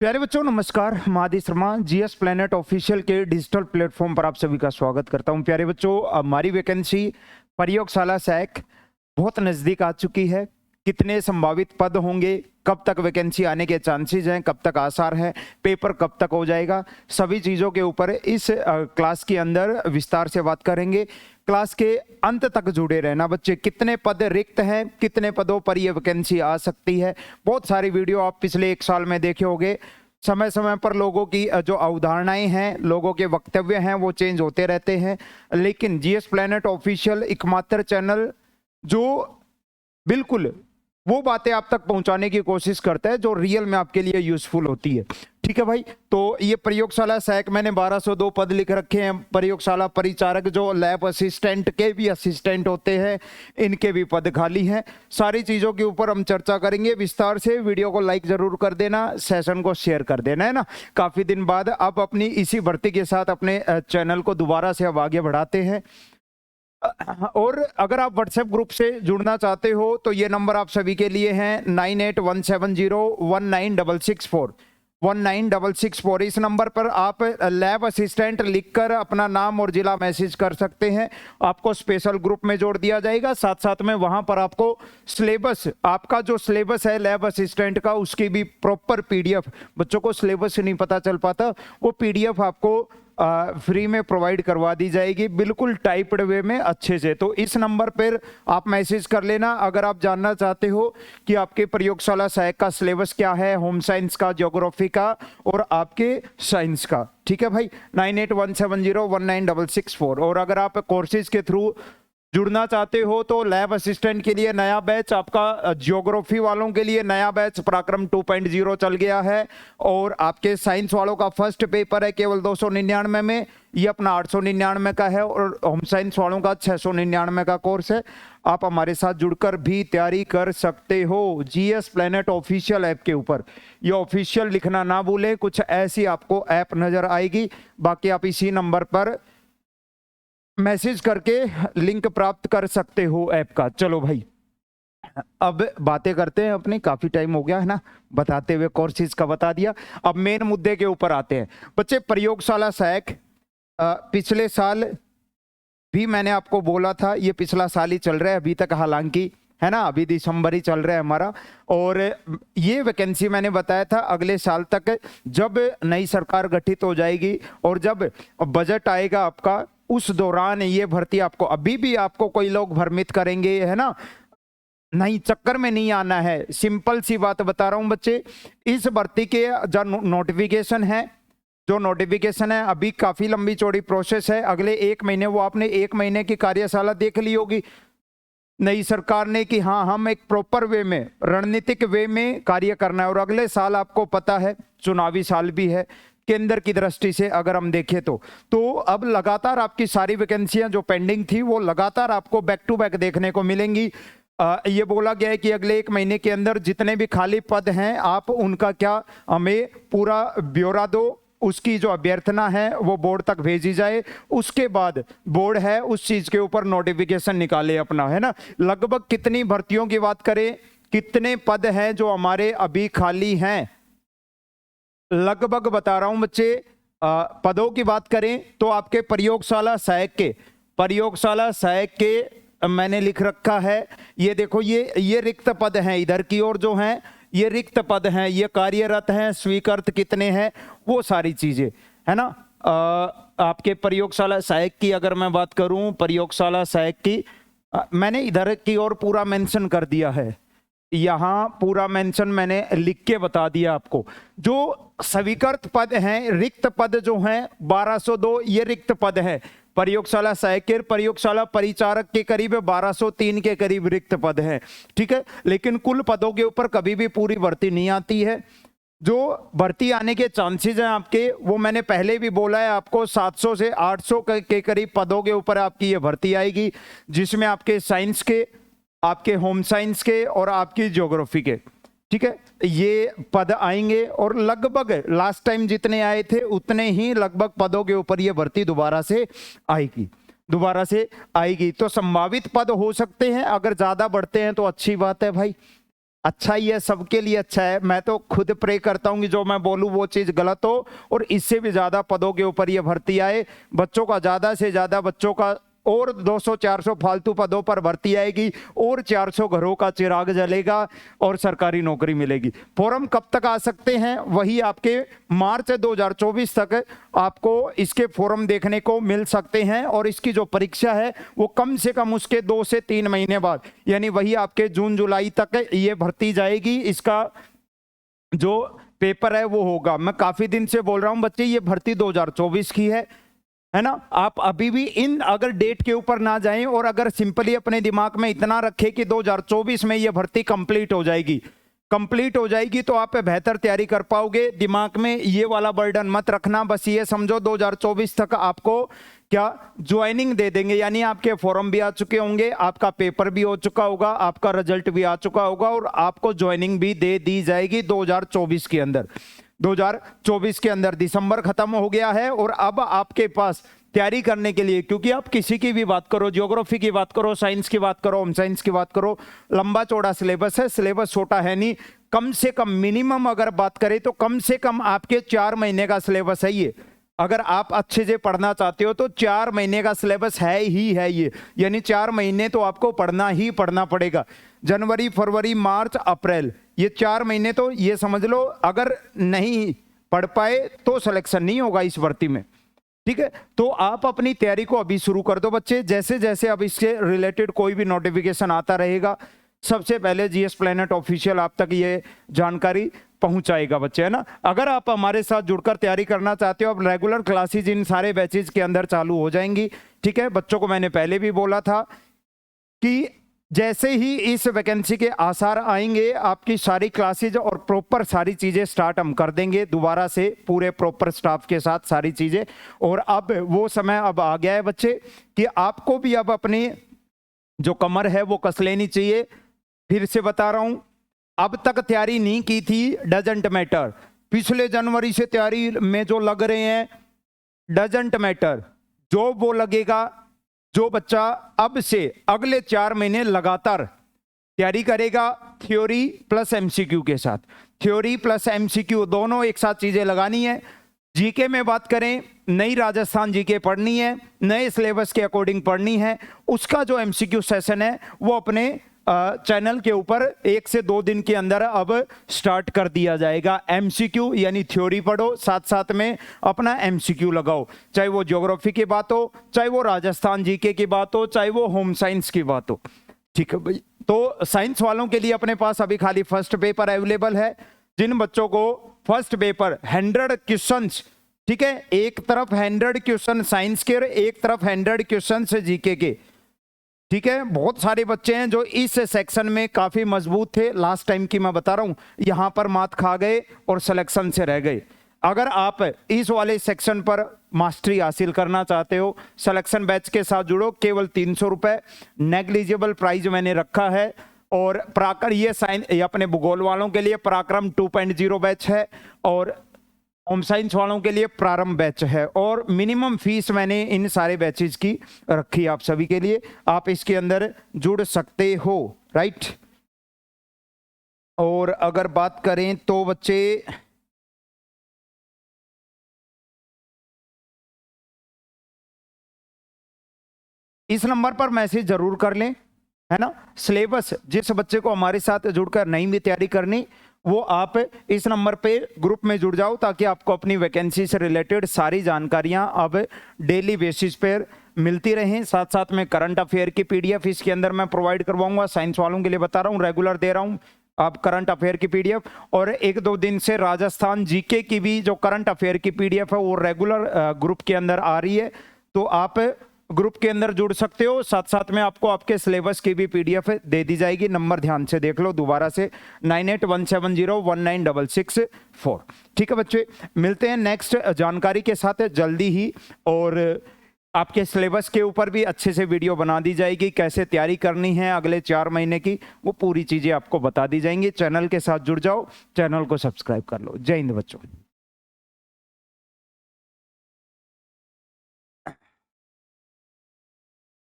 प्यारे बच्चों नमस्कार। महादी शर्मा जीएस प्लेनेट ऑफिशियल के डिजिटल प्लेटफॉर्म पर आप सभी का स्वागत करता हूं। प्यारे बच्चों, हमारी वैकेंसी प्रयोगशाला सहायक बहुत नजदीक आ चुकी है। कितने संभावित पद होंगे, कब तक वैकेंसी आने के चांसेस हैं, कब तक आसार है, पेपर कब तक हो जाएगा, सभी चीजों के ऊपर इस क्लास के अंदर विस्तार से बात करेंगे। क्लास के अंत तक जुड़े रहना बच्चे। कितने पद रिक्त हैं, कितने पदों पर यह वैकेंसी आ सकती है, बहुत सारी वीडियो आप पिछले एक साल में देखे होंगे। समय समय पर लोगों की जो अवधारणाएं हैं, लोगों के वक्तव्य हैं, वो चेंज होते रहते हैं। लेकिन जीएस प्लेनेट ऑफिशियल एकमात्र चैनल जो बिल्कुल वो बातें आप तक पहुंचाने की कोशिश करता है जो रियल में आपके लिए यूजफुल होती है। ठीक है भाई, तो ये प्रयोगशाला सहायक मैंने 1202 पद लिख रखे हैं। प्रयोगशाला परिचारक जो लैब असिस्टेंट के भी असिस्टेंट होते हैं, इनके भी पद खाली हैं। सारी चीजों के ऊपर हम चर्चा करेंगे विस्तार से। वीडियो को लाइक जरूर कर देना, सेशन को शेयर कर देना, है ना। काफी दिन बाद अब अपनी इसी भर्ती के साथ अपने चैनल को दोबारा से अब आगे बढ़ाते हैं। और अगर आप व्हाट्सएप ग्रुप से जुड़ना चाहते हो तो ये नंबर आप सभी के लिए हैं 9817019664 19664। इस नंबर पर आप लैब असिस्टेंट लिखकर अपना नाम और जिला मैसेज कर सकते हैं। आपको स्पेशल ग्रुप में जोड़ दिया जाएगा। साथ साथ में वहां पर आपको सिलेबस, आपका जो सिलेबस है लैब असिस्टेंट का, उसकी भी प्रॉपर पीडीएफ, बच्चों को सिलेबस नहीं पता चल पाता, वो पीडीएफ आपको फ्री में प्रोवाइड करवा दी जाएगी, बिल्कुल टाइप्ड वे में अच्छे से। तो इस नंबर पर आप मैसेज कर लेना अगर आप जानना चाहते हो कि आपके प्रयोगशाला सहायक का सिलेबस क्या है, होम साइंस का, ज्योग्राफी का और आपके साइंस का। ठीक है भाई, 9817019664। और अगर आप कोर्सेज के थ्रू जुड़ना चाहते हो तो लैब असिस्टेंट के लिए नया बैच, आपका ज्योग्राफी वालों के लिए नया बैच पराक्रम 2.0 चल गया है। और आपके साइंस वालों का फर्स्ट पेपर है केवल 299 में, ये अपना 899 का है। और होम साइंस वालों का 699 का कोर्स है। आप हमारे साथ जुड़कर भी तैयारी कर सकते हो जीएस प्लेनेट ऑफिशियल ऐप के ऊपर। ये ऑफिशियल लिखना ना भूलें, कुछ ऐसी आपको ऐप नजर आएगी। बाकी आप इसी नंबर पर मैसेज करके लिंक प्राप्त कर सकते हो ऐप का। चलो भाई, अब बातें करते हैं अपनी, काफी टाइम हो गया है ना बताते हुए, कोर्सेज का बता दिया। अब मेन मुद्दे के ऊपर आते हैं बच्चे। प्रयोगशाला सहायक पिछले साल भी मैंने आपको बोला था, ये पिछला साल ही चल रहा है अभी तक, हालांकि है ना, अभी दिसंबर ही चल रहा है हमारा। और ये वैकेंसी मैंने बताया था अगले साल तक, जब नई सरकार गठित हो जाएगी और जब बजट आएगा आपका, उस दौरान ये भर्ती आपको, अभी भी आपको कोई लोग भ्रमित करेंगे, है ना, नहीं, चक्कर में नहीं आना है। सिंपल सी बात बता रहा हूं बच्चे, इस भर्ती के जो नोटिफिकेशन है अभी काफी लंबी चौड़ी प्रोसेस है। अगले 1 महीने, वो आपने 1 महीने की कार्यशाला देख ली होगी नई सरकार ने कि हाँ, हम एक प्रॉपर वे में, रणनीतिक वे में कार्य करना है। और अगले साल आपको पता है चुनावी साल भी है केंद्र की दृष्टि से अगर हम देखें तो अब लगातार आपकी सारी वैकेंसियां जो पेंडिंग थी वो लगातार आपको बैक टू बैक देखने को मिलेंगी। ये बोला गया है कि अगले 1 महीने के अंदर जितने भी खाली पद हैं आप उनका क्या हमें पूरा ब्यौरा दो, उसकी जो अभ्यर्थना है वो बोर्ड तक भेजी जाए। उसके बाद बोर्ड है उस चीज के ऊपर नोटिफिकेशन निकाले अपना, है ना। लगभग कितनी भर्तियों की बात करें, कितने पद हैं जो हमारे अभी खाली हैं, लगभग बता रहा हूं बच्चे। पदों की बात करें तो आपके प्रयोगशाला सहायक के मैंने लिख रखा है, ये देखो, ये रिक्त पद हैं इधर की ओर जो हैं, ये रिक्त पद हैं, ये कार्यरत हैं, स्वीकृत कितने हैं, वो सारी चीजें, है ना। आपके प्रयोगशाला सहायक की अगर मैं बात करूं, प्रयोगशाला सहायक की मैंने इधर की ओर पूरा मेंशन कर दिया है, यहां पूरा मेंशन मैंने लिख के बता दिया आपको। जो स्वीकृत पद हैं, रिक्त पद जो हैं 1202, ये रिक्त पद है। प्रयोगशाला सहायक, प्रयोगशाला परिचारक के करीब 1203 के करीब रिक्त पद हैं। ठीक है, लेकिन कुल पदों के ऊपर कभी भी पूरी भर्ती नहीं आती है। जो भर्ती आने के चांसेस हैं आपके, वो मैंने पहले भी बोला है आपको, 700 से 800 के करीब पदों के ऊपर आपकी ये भर्ती आएगी, जिसमें आपके साइंस के, आपके होम साइंस के और आपकी ज्योग्राफी के, ठीक है, ये पद आएंगे। और लगभग लास्ट टाइम जितने आए थे उतने ही लगभग पदों के ऊपर ये भर्ती दोबारा से आएगी। तो संभावित पद हो सकते हैं, अगर ज्यादा बढ़ते हैं तो अच्छी बात है भाई। अच्छा ही है, सबके लिए अच्छा है। मैं तो खुद प्रे करता हूं कि जो मैं बोलूं वो चीज गलत हो और इससे भी ज्यादा पदों के ऊपर ये भर्ती आए, बच्चों का ज्यादा से ज्यादा बच्चों का और 200-400 फालतू पदों पर भर्ती आएगी और 400 घरों का चिराग जलेगा और सरकारी नौकरी मिलेगी। फॉर्म कब तक आ सकते हैं? वही आपके मार्च 2024 तक आपको इसके फॉर्म देखने को मिल सकते हैं और इसकी जो परीक्षा है वो कम से कम उसके 2 से 3 महीने बाद, यानी वही आपके जून जुलाई तक ये भर्ती जाएगी। इसका जो पेपर है वो होगा। मैं काफी दिन से बोल रहा हूं बच्चे, ये भर्ती 2024 की है ना। आप अभी भी इन अगर डेट के ऊपर ना जाएं और अगर सिंपली अपने दिमाग में इतना रखें कि 2024 में ये भर्ती कंप्लीट हो जाएगी तो आप बेहतर तैयारी कर पाओगे। दिमाग में ये वाला बर्डन मत रखना, बस ये समझो 2024 तक आपको क्या ज्वाइनिंग दे देंगे, यानी आपके फॉर्म भी आ चुके होंगे, आपका पेपर भी हो चुका होगा, आपका रिजल्ट भी आ चुका होगा और आपको ज्वाइनिंग भी दे दी जाएगी 2024 के अंदर। 2024 के अंदर दिसंबर खत्म हो गया है और अब आपके पास तैयारी करने के लिए, क्योंकि आप किसी की भी बात करो, ज्योग्राफी की बात करो, साइंस की बात करो, होम साइंस की बात करो, लंबा चौड़ा सिलेबस है, सिलेबस छोटा है नहीं। कम से कम मिनिमम अगर बात करें तो कम से कम आपके 4 महीने का सिलेबस है ये। अगर आप अच्छे से पढ़ना चाहते हो तो 4 महीने का सिलेबस है ये, यानी 4 महीने तो आपको पढ़ना ही पढ़ना पड़ेगा। जनवरी, फरवरी, मार्च, अप्रैल, ये 4 महीने तो ये समझ लो, अगर नहीं पढ़ पाए तो सिलेक्शन नहीं होगा इस भर्ती में, ठीक है। तो आप अपनी तैयारी को अभी शुरू कर दो बच्चे। जैसे जैसे अब इससे रिलेटेड कोई भी नोटिफिकेशन आता रहेगा, सबसे पहले जीएस प्लेनेट ऑफिशियल आप तक ये जानकारी पहुंचाएगा बच्चे, है ना। अगर आप हमारे साथ जुड़कर तैयारी करना चाहते हो, अब रेगुलर क्लासेज इन सारे बैचेज के अंदर चालू हो जाएंगी, ठीक है। बच्चों को मैंने पहले भी बोला था कि जैसे ही इस वैकेंसी के आसार आएंगे आपकी सारी क्लासेज और प्रॉपर सारी चीजें स्टार्ट हम कर देंगे दोबारा से, पूरे प्रॉपर स्टाफ के साथ सारी चीजें। और अब वो समय अब आ गया है बच्चे कि आपको भी अब अपनी जो कमर है वो कस लेनी चाहिए। फिर से बता रहा हूं, अब तक तैयारी नहीं की थी डजंट मैटर, पिछले जनवरी से तैयारी में जो लग रहे हैं डजंट मैटर, जो वो लगेगा। जो बच्चा अब से अगले 4 महीने लगातार तैयारी करेगा थ्योरी प्लस एमसीक्यू के साथ, थ्योरी प्लस एमसीक्यू दोनों एक साथ चीजें लगानी है। जीके में बात करें, नई राजस्थान जीके पढ़नी है, नए सिलेबस के अकॉर्डिंग पढ़नी है। उसका जो एमसीक्यू सेशन है वो अपने चैनल के ऊपर 1 से 2 दिन के अंदर अब स्टार्ट कर दिया जाएगा। एमसीक्यू यानी थ्योरी पढ़ो, साथ साथ में अपना एमसीक्यू लगाओ, चाहे वो ज्योग्राफी की बात हो, चाहे वो राजस्थान जीके की बात हो, चाहे वो होम साइंस की बात हो, ठीक है भाई। तो साइंस वालों के लिए अपने पास अभी खाली फर्स्ट पेपर अवेलेबल है। जिन बच्चों को फर्स्ट पेपर 100 क्वेश्चंस, ठीक है, एक तरफ 100 क्वेश्चन साइंस के और एक तरफ 100 क्वेश्चन जीके के, ठीक है। बहुत सारे बच्चे हैं जो इस सेक्शन में काफी मजबूत थे, लास्ट टाइम की मैं बता रहा हूं, यहां पर मात खा गए और सिलेक्शन से रह गए। अगर आप इस वाले सेक्शन पर मास्टरी हासिल करना चाहते हो, सिलेक्शन बैच के साथ जुड़ो, केवल 300 रुपए नेग्लिजिबल प्राइस मैंने रखा है। और ये अपने भूगोल वालों के लिए पराक्रम 2.0 बैच है और होम साइंस वालों के लिए प्रारंभ बैच है। और मिनिमम फीस मैंने इन सारे बैचेज की रखी आप सभी के लिए, आप इसके अंदर जुड़ सकते हो, राइट। और अगर बात करें तो बच्चे इस नंबर पर मैसेज जरूर कर लें, है ना। सिलेबस जिस बच्चे को हमारे साथ जुड़कर नहीं भी तैयारी करनी, वो आप इस नंबर पे ग्रुप में जुड़ जाओ ताकि आपको अपनी वैकेंसी से रिलेटेड सारी जानकारियां अब डेली बेसिस पर मिलती रहें। साथ साथ में करंट अफेयर की पीडीएफ इसके अंदर मैं प्रोवाइड करवाऊंगा, साइंस वालों के लिए बता रहा हूं, रेगुलर दे रहा हूं आप करंट अफेयर की पीडीएफ। और 1-2 दिन से राजस्थान जीके की भी जो करंट अफेयर की पीडीएफ है वो रेगुलर ग्रुप के अंदर आ रही है, तो आप ग्रुप के अंदर जुड़ सकते हो। साथ साथ में आपको आपके सिलेबस की भी पीडीएफ दे दी जाएगी। नंबर ध्यान से देख लो दोबारा से, 9817019664। ठीक है बच्चे, मिलते हैं नेक्स्ट जानकारी के साथ जल्दी ही। और आपके सिलेबस के ऊपर भी अच्छे से वीडियो बना दी जाएगी, कैसे तैयारी करनी है अगले 4 महीने की, वो पूरी चीजें आपको बता दी जाएंगी। चैनल के साथ जुड़ जाओ, चैनल को सब्सक्राइब कर लो। जय हिंद बच्चों।